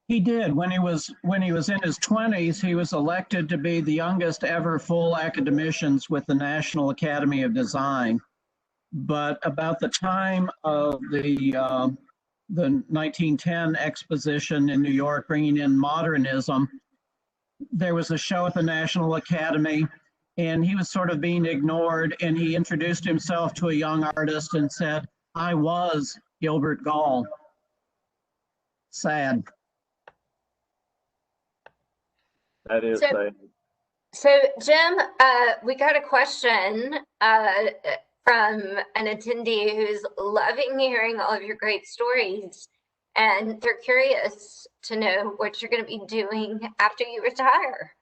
He did. When he was in his 20s, he was elected to be the youngest ever full academicians with the National Academy of Design. But about the time of the 1910 exposition in New York, bringing in modernism, there was a show at the National Academy, and he was sort of being ignored, and he introduced himself to a young artist and said, "I was Gilbert Gall." Sad. That is sad. So Jim, we got a question from an attendee who's loving hearing all of your great stories, and they're curious to know what you're going to be doing after you retire.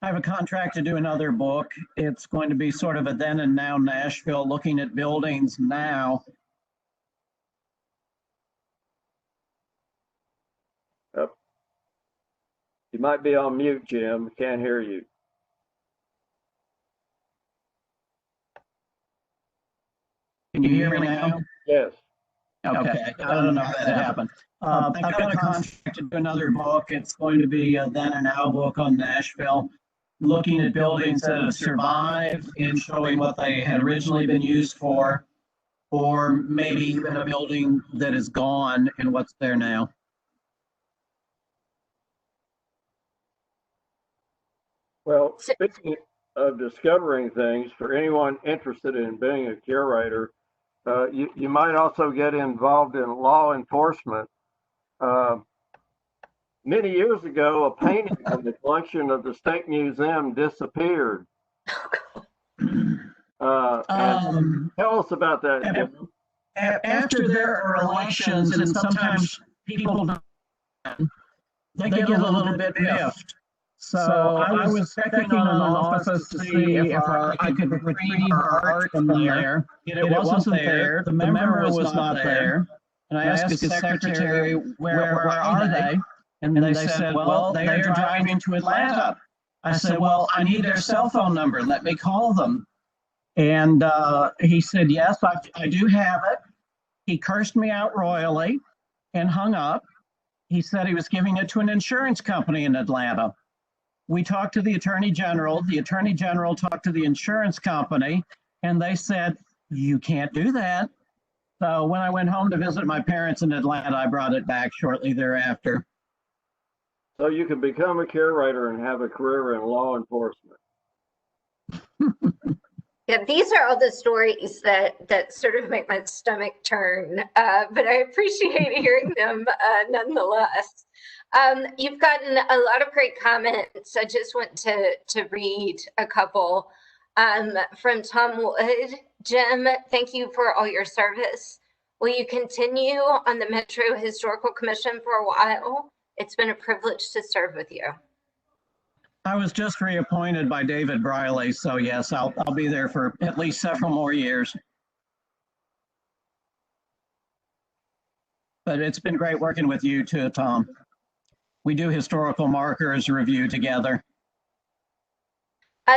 I have a contract to do another book. It's going to be sort of a then and now Nashville, looking at buildings now. You might be on mute, Jim. Can't hear you. Can you hear me now? Yes. Okay, I don't know how that happened. I've got a contract to do another book. It's going to be a then and now book on Nashville, looking at buildings that have survived and showing what they had originally been used for, or maybe even a building that is gone and what's there now. Well, speaking of discovering things, for anyone interested in being a curator, you might also get involved in law enforcement. Many years ago, a painting from the collection of the State Museum disappeared. Tell us about that, Jim. after there are elections, and sometimes people they get a little bit miffed. So I was checking on an office to see if I could retrieve our art from there. It wasn't there. The member was not there. And I asked his secretary, where are they? And they said, well, they are driving to Atlanta. I said, well, I need their cell phone number. Let me call them. And he said, yes, I do have it. He cursed me out royally and hung up. He said he was giving it to an insurance company in Atlanta. We talked to the Attorney General. The Attorney General talked to the insurance company, and they said, you can't do that. So when I went home to visit my parents in Atlanta, I brought it back shortly thereafter. So you can become a curator and have a career in law enforcement. Yeah, these are all the stories that sort of make my stomach turn, but I appreciate hearing them nonetheless. You've gotten a lot of great comments. I just want to read a couple from Tom Wood. Jim, thank you for all your service. Will you continue on the Metro Historical Commission for a while? It's been a privilege to serve with you. I was just reappointed by David Briley, so yes, I'll be there for at least several more years. But it's been great working with you too, Tom. We do historical markers review together.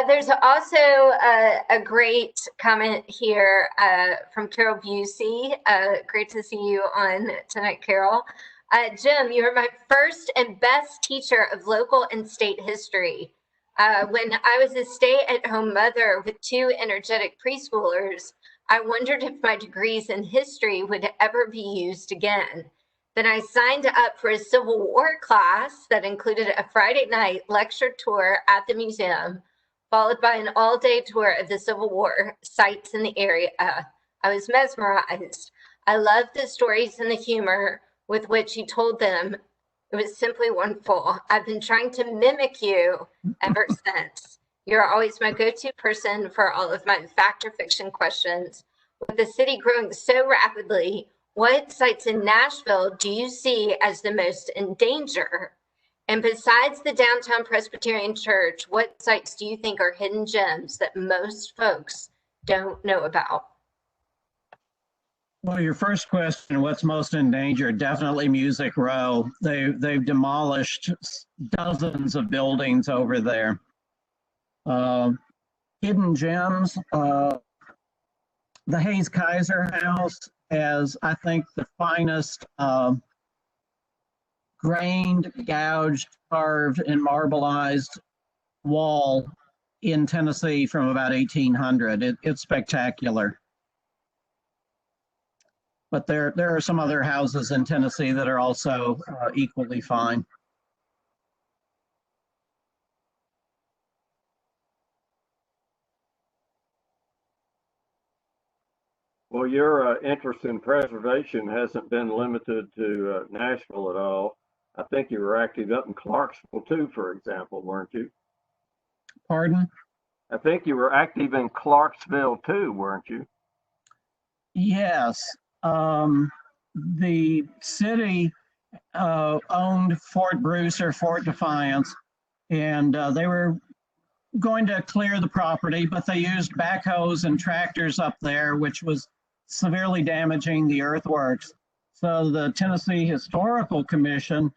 There's also a great comment here from Carol Busey. Great to see you on tonight, Carol. Jim, you were my first and best teacher of local and state history. When I was a stay-at-home mother with 2 energetic preschoolers, I wondered if my degrees in history would ever be used again. Then I signed up for a Civil War class that included a Friday night lecture tour at the museum, followed by an all-day tour of the Civil War sites in the area. I was mesmerized. I loved the stories and the humor with which he told them. It was simply wonderful. I've been trying to mimic you ever since. You're always my go-to person for all of my fact or fiction questions. With the city growing so rapidly, what sites in Nashville do you see as the most in danger? And besides the downtown Presbyterian Church, what sites do you think are hidden gems that most folks don't know about? Well, your first question, what's most in danger? Definitely Music Row. They've demolished dozens of buildings over there. Hidden gems, the Hayes Kaiser house has, I think, the finest grained, gouged, carved, and marbleized wall in Tennessee from about 1800. It's spectacular. But there are some other houses in Tennessee that are also equally fine. Well, your interest in preservation hasn't been limited to Nashville at all. I think you were active up in Clarksville too, for example, weren't you? Pardon? I think you were active in Clarksville too, weren't you? Yes. The city owned Fort Bruce or Fort Defiance, and they were going to clear the property, but they used backhoes and tractors up there, which was severely damaging the earthworks. So the Tennessee Historical Commission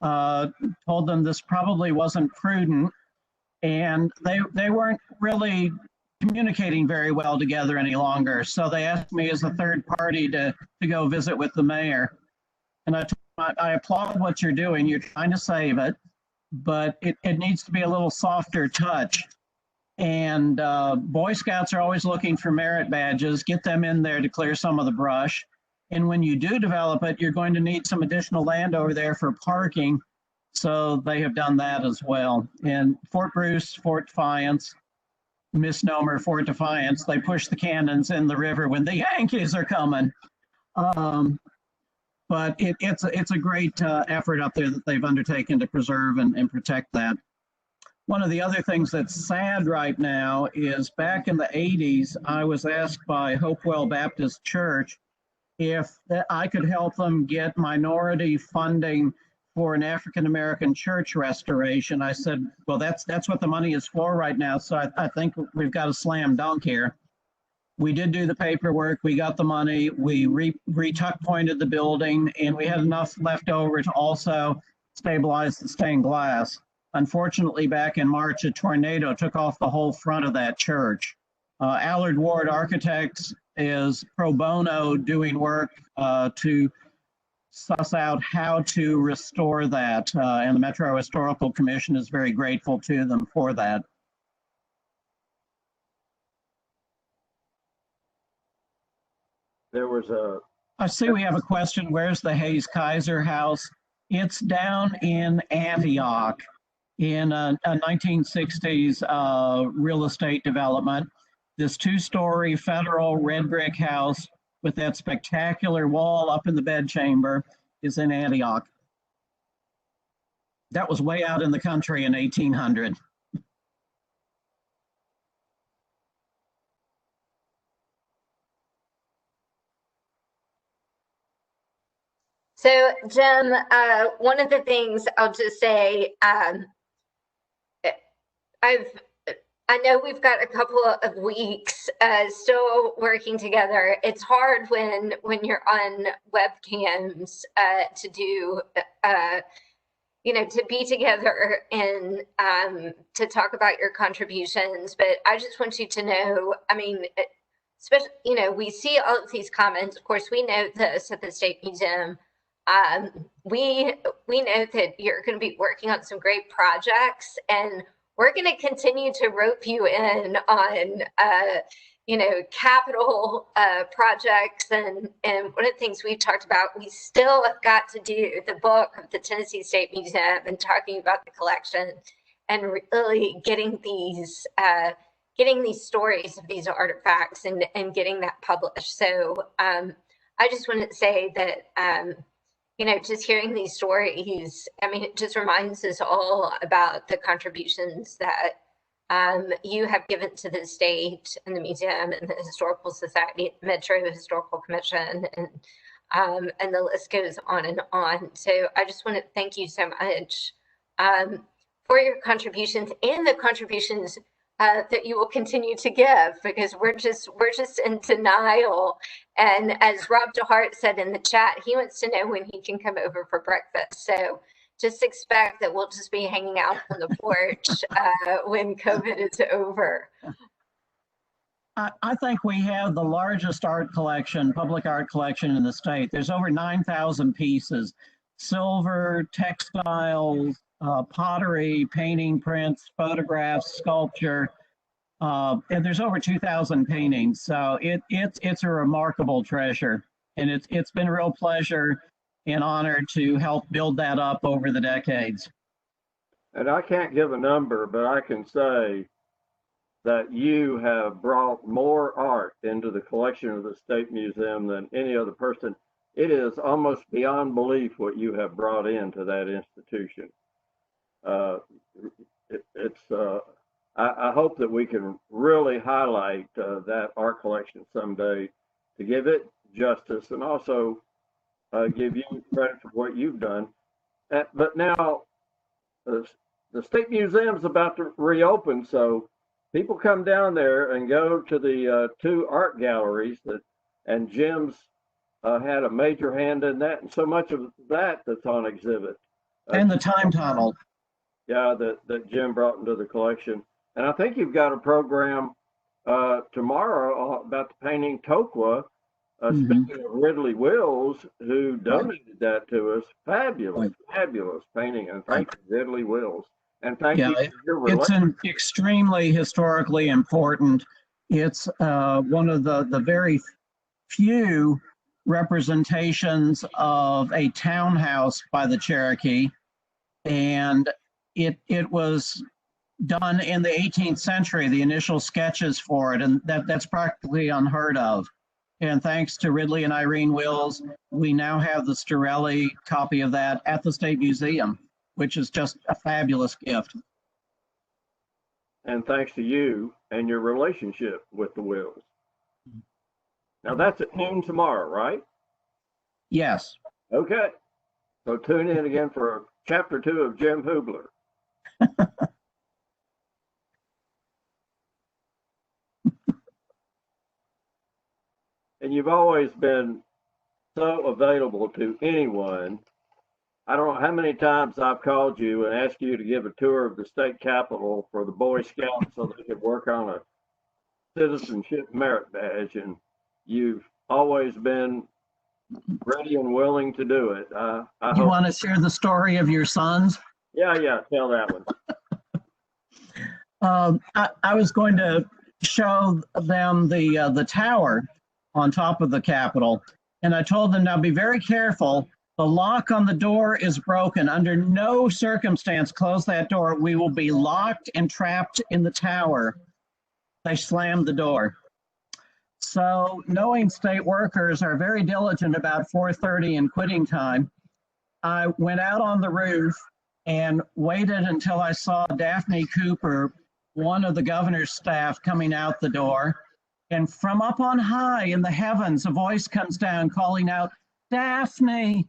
told them this probably wasn't prudent, and they weren't really communicating very well together any longer. So they asked me as a third party to go visit with the mayor. And I applaud what you're doing. You're trying to save it, but it needs to be a little softer touch. And Boy Scouts are always looking for merit badges. Get them in there to clear some of the brush. And when you do develop it, you're going to need some additional land over there for parking. So they have done that as well. And Fort Bruce, Fort Defiance, misnomer Fort Defiance, they push the cannons in the river when the Yankees are coming. But it's a great effort up there that they've undertaken to preserve and protect that. One of the other things that's sad right now is back in the 80s, I was asked by Hopewell Baptist Church if I could help them get minority funding for an African American church restoration. I said, well, that's what the money is for right now. So I think we've got a slam dunk here. We did do the paperwork. We got the money. We re-tuck pointed the building, and we had enough left over to also stabilize the stained glass. Unfortunately, back in March, a tornado took off the whole front of that church. Allard Ward Architects is pro bono doing work to suss out how to restore that, and the Metro Historical Commission is very grateful to them for that. There was a. I see we have a question. Where's the Hayes Kaiser house? It's down in Antioch in a 1960s real estate development. This two-story federal red brick house with that spectacular wall up in the bedchamber is in Antioch. That was way out in the country in 1800. So, Jim, one of the things I'll just say, I know we've got a couple of weeks still working together. It's hard when you're on webcams to do, to be together and to talk about your contributions. But I just want you to know, I mean, especially, we see all of these comments. Of course, we note this at the State Museum. We know that you're going to be working on some great projects, and we're going to continue to rope you in on, capital projects. And one of the things we've talked about, we still have got to do the book of the Tennessee State Museum and talking about the collection and really getting these stories of these artifacts and getting that published. So I just wanted to say that, just hearing these stories, I mean, it just reminds us all about the contributions that you have given to the state and the museum and the Historical Society, Metro Historical Commission, and the list goes on and on. So I just want to thank you so much for your contributions and the contributions that you will continue to give, because we're just in denial. And as Rob DeHart said in the chat, he wants to know when he can come over for breakfast. So just expect that we'll just be hanging out on the porch when COVID is over. I think we have the largest art collection, public art collection in the state. There's over 9,000 pieces, silver, textiles, pottery, painting, prints, photographs, sculpture, and there's over 2,000 paintings. So it's a remarkable treasure, and it's been a real pleasure and honor to help build that up over the decades. And I can't give a number, but I can say that you have brought more art into the collection of the State Museum than any other person. It is almost beyond belief what you have brought into that institution. I hope that we can really highlight that art collection someday to give it justice, and also give you credit for what you've done. But now the State Museum's about to reopen, so people come down there and go to the two art galleries and Jim's had a major hand in that, and so much of that's on exhibit. And the time tunnel. Yeah, that Jim brought into the collection. And I think you've got a program tomorrow about the painting Tokwa. Speaking of Ridley Wills, who donated that to us. Fabulous, fabulous painting. And thank you, Ridley Wills. And thank you for your relationship. It's extremely historically important. It's one of the very few representations of a townhouse by the Cherokee. And it was done in the 18th century, the initial sketches for it, and that's practically unheard of. And thanks to Ridley and Irene Wills, we now have the Storelli copy of that at the State Museum, which is just a fabulous gift. And thanks to you and your relationship with the Wills. Now that's at noon tomorrow, right? Yes. Okay. So tune in again for chapter 2 of Jim Hoobler. And you've always been so available to anyone. I don't know how many times I've called you and asked you to give a tour of the state capitol for the Boy Scouts so they could work on a citizenship merit badge, and you've always been ready and willing to do it. I You hope. want to share the story of your sons? Yeah, tell that one. I was going to show them the tower on top of the Capitol, and I told them, now be very careful. The lock on the door is broken. Under no circumstance close that door. We will be locked and trapped in the tower. They slammed the door. So knowing state workers are very diligent about 4:30 and quitting time, I went out on the roof and waited until I saw Daphne Cooper, one of the governor's staff, coming out the door. And from up on high in the heavens, a voice comes down calling out, "Daphne."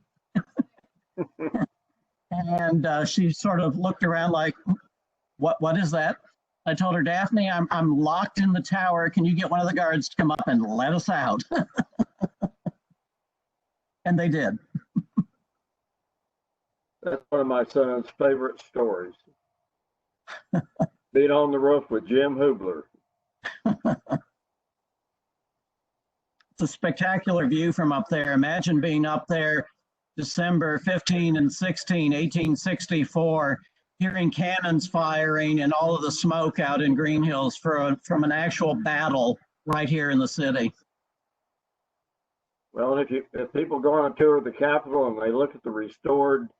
And she sort of looked around like, what is that? I told her, "Daphne, I'm locked in the tower. Can you get one of the guards to come up and let us out?" And they did. That's one of my son's favorite stories. Being on the roof with Jim Hoobler. It's a spectacular view from up there. Imagine being up there December 15 and 16, 1864, hearing cannons firing and all of the smoke out in Green Hills from an actual battle right here in the city. Well, if people go on a tour of the Capitol and they look at the restored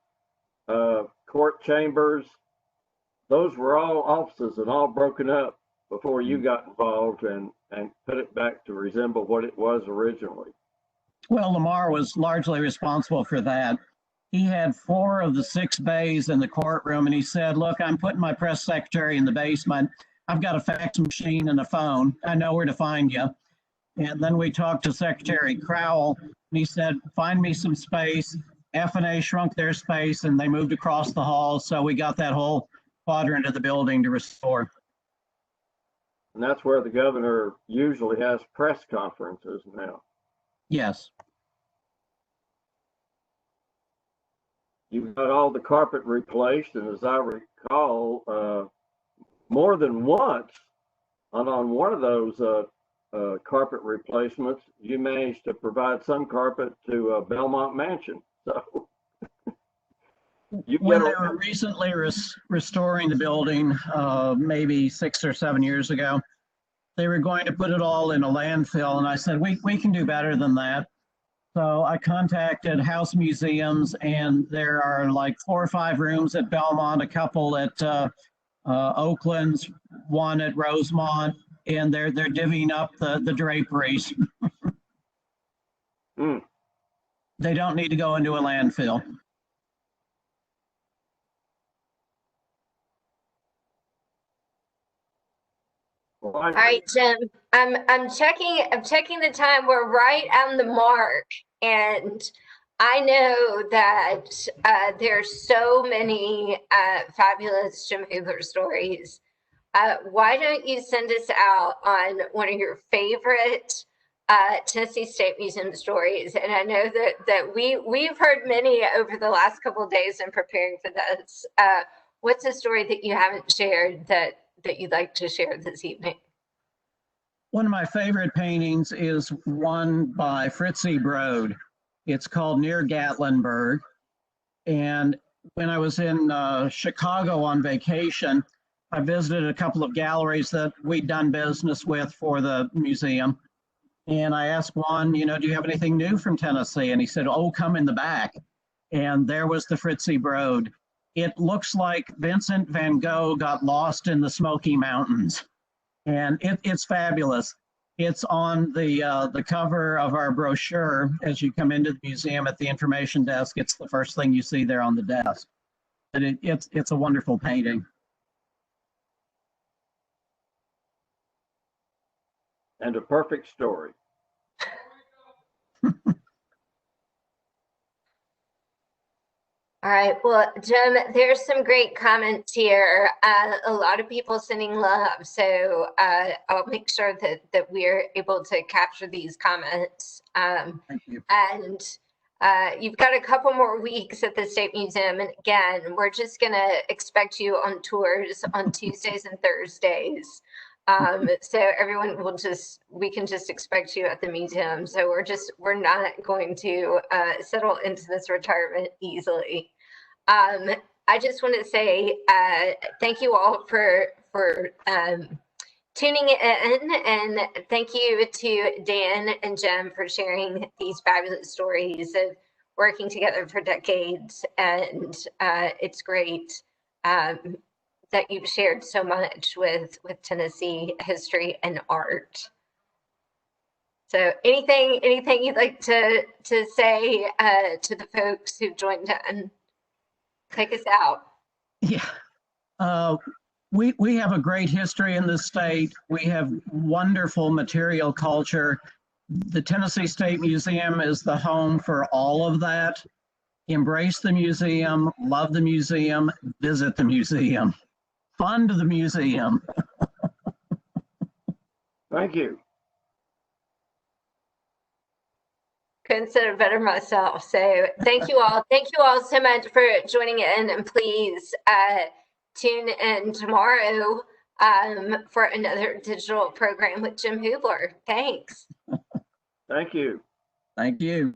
court chambers, those were all offices and all broken up before you got involved and put it back to resemble what it was originally. Well, Lamar was largely responsible for that. He had 4 of the 6 bays in the courtroom, and he said, "Look, I'm putting my press secretary in the basement. I've got a fax machine and a phone. I know where to find you." And then we talked to Secretary Crowell, and he said, "Find me some space." F&A shrunk their space, and they moved across the hall, so we got that whole quadrant of the building to restore. And that's where the governor usually has press conferences now. Yes. You've got all the carpet replaced, and as I recall, more than once, and on one of those carpet replacements, you managed to provide some carpet to Belmont Mansion. So When they were recently restoring the building, maybe 6 or 7 years ago, they were going to put it all in a landfill, and I said, we can do better than that. So I contacted House Museums, and there are like 4 or 5 rooms at Belmont, a couple at Oakland's, one at Rosemont, and they're divvying up the draperies. They don't need to go into a landfill. All right, Jim. I'm checking the time. We're right on the mark, and I know that there's so many fabulous Jim Hoobler stories. Why don't you send us out on one of your favorite Tennessee State Museum stories? And I know that we've heard many over the last couple of days in preparing for this. What's a story that you haven't shared that you'd like to share this evening? One of my favorite paintings is one by Fritzie Broad. It's called Near Gatlinburg. And when I was in Chicago on vacation, I visited a couple of galleries that we'd done business with for the museum. And I asked one, do you have anything new from Tennessee? And he said, "Oh, come in the back." And there was the Fritzie Broad. It looks like Vincent van Gogh got lost in the Smoky Mountains. And it's fabulous. It's on the cover of our brochure as you come into the museum at the information desk. It's the first thing you see there on the desk. And it's a wonderful painting. And a perfect story. All right. Well, Jim, there's some great comments here. A lot of people sending love. So I'll make sure that we're able to capture these comments. Thank you. And you've got a couple more weeks at the State Museum. And again, we're just going to expect you on tours on Tuesdays and Thursdays. So everyone we can just expect you at the museum. So we're not going to settle into this retirement easily. I just want to say thank you all for tuning in, and thank you to Dan and Jem for sharing these fabulous stories of working together for decades. And it's great that you've shared so much with Tennessee history and art. So anything you'd like to say to the folks who've joined in? Take us out. Yeah. We have a great history in the state. We have wonderful material culture. The Tennessee State Museum is the home for all of that. Embrace the museum, love the museum, visit the museum, fund the museum. Thank you. Couldn't say it better myself. So thank you all. Thank you all so much for joining in, and please tune in tomorrow for another digital program with Jim Hoobler. Thanks. Thank you. Thank you.